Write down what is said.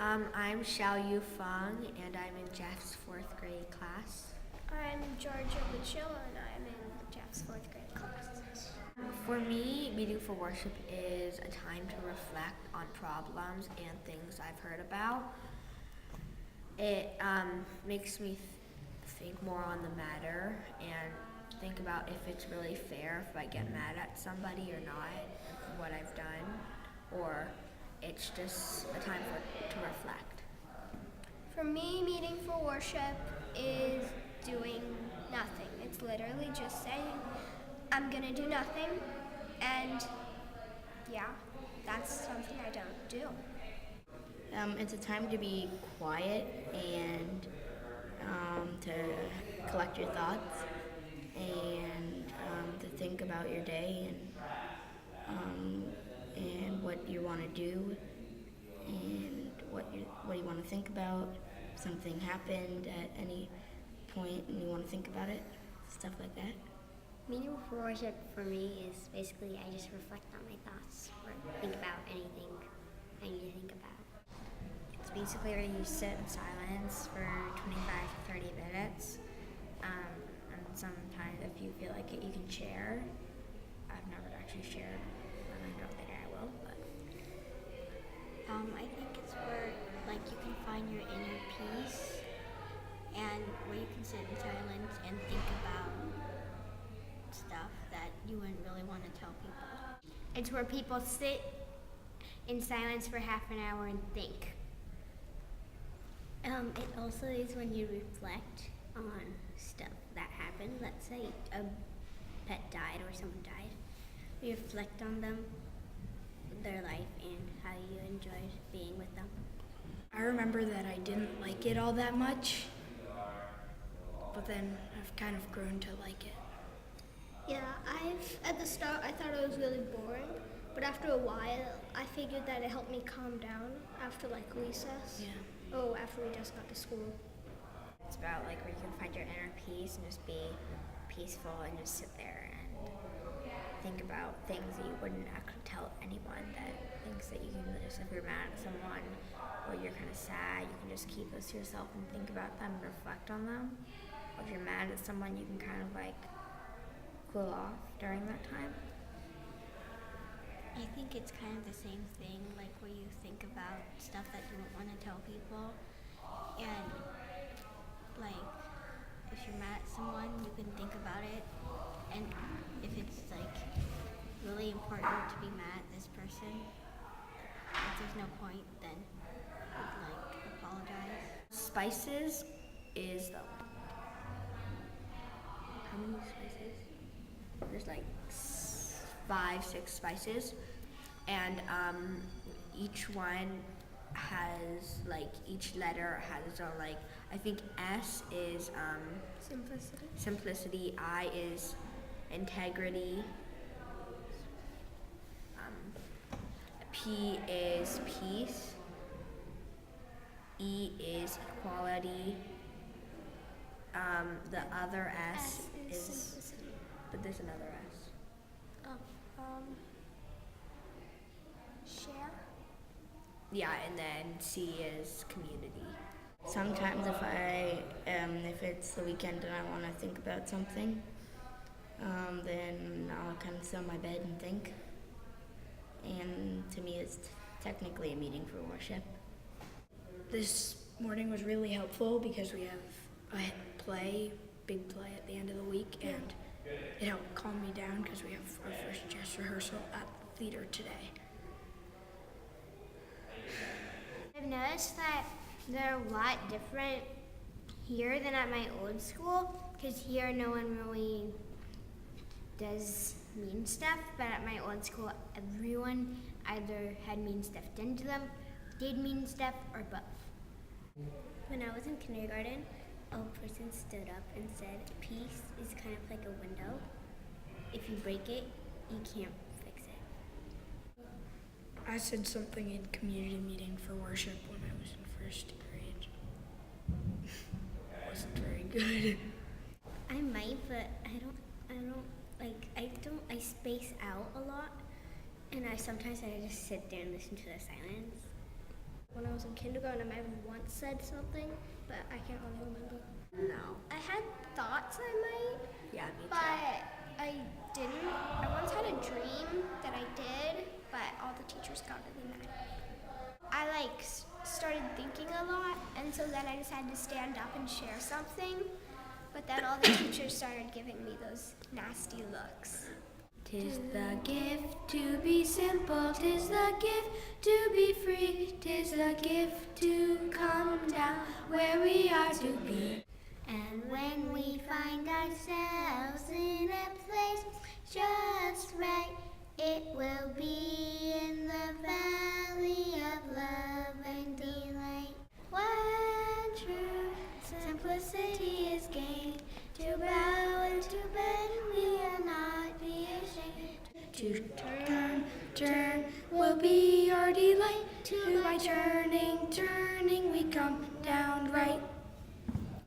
I'm Xiao Yu Feng, and I'm in Jeff's fourth grade class. I'm Georgia Lucilla, and I'm in Jeff's fourth grade class. For me, meeting for worship is a time to reflect on problems and things I've heard about. It makes me think more on the matter and think about if it's really fair if I get mad at somebody or not, what I've done, or it's just a time to reflect. For me, meeting for worship is doing nothing. It's literally just saying, I'm gonna do nothing, and yeah, that's something I don't do. It's a time to be quiet and to collect your thoughts and to think about your day and what you want to do and what you want to think about. If something happened at any point and you want to think about it, stuff like that. Meaning for worship for me is basically I just reflect on my thoughts or think about anything I need to think about. It's basically where you sit in silence for 25 to 30 minutes. And sometimes if you feel like it, you can share. I've never actually shared, and I don't think I will, but I think it's where like you can find your inner peace and where you can sit in silence and think about stuff that you wouldn't really want to tell people. It's where people sit in silence for half an hour and think. It also is when you reflect on stuff that happened. Let's say a pet died or someone died. You reflect on them, their life, and how you enjoyed being with them. I remember that I didn't like it all that much, but then I've kind of grown to like it. Yeah, at the start I thought it was really boring, but after a while I figured that it helped me calm down after like recess. Yeah. Oh, after we just got to school. It's about like where you can find your inner peace and just be peaceful and just sit there and think about things that you wouldn't actually tell anyone, that things that you can just, if you're mad at someone or you're kind of sad, you can just keep those to yourself and think about them and reflect on them. Or if you're mad at someone, you can kind of like cool off during that time. I think it's kind of the same thing, like where you think about stuff that you don't want to tell people, and like if you're mad at someone, you can think about it, and if it's like really important to be mad at this person, if there's no point, then you'd like apologize. Spices is the how many spices? There's like 5, 6 spices, and each one has like each letter has its own, like I think S is simplicity, I is integrity, P is peace, E is equality, the other S is simplicity. but there's another S. Share. Yeah, and then C is community. Sometimes if it's the weekend and I want to think about something, then I'll kind of sit on my bed and think. And to me, it's technically a meeting for worship. This morning was really helpful because we have a big play at the end of the week, and it helped calm me down because we have our first dress rehearsal at the theater today. I've noticed that they're a lot different here than at my old school, because here no one really does mean stuff, but at my old school everyone either had mean stuff done to them, did mean stuff, or both. When I was in kindergarten, a person stood up and said, peace is kind of like a window. If you break it, you can't fix it. I said something in community meeting for worship when I was in first grade. It wasn't very good. I might, but I space out a lot, and sometimes I just sit there and listen to the silence. When I was in kindergarten, I might have once said something, but I can't really remember. No. I had thoughts I might, Yeah, me too. but I didn't. I once had a dream that I did, but all the teachers got really mad. I started thinking a lot, and so then I just had to stand up and share something. But then all the teachers started giving me those nasty looks. 'Tis the gift to be simple, 'tis the gift to be free, 'tis the gift to come down where we are to be. And when we find ourselves in a place just right, it will be in the valley of love and delight. When true simplicity is gained, to bow and to bend, we will not be ashamed. To turn will be our delight, to my turn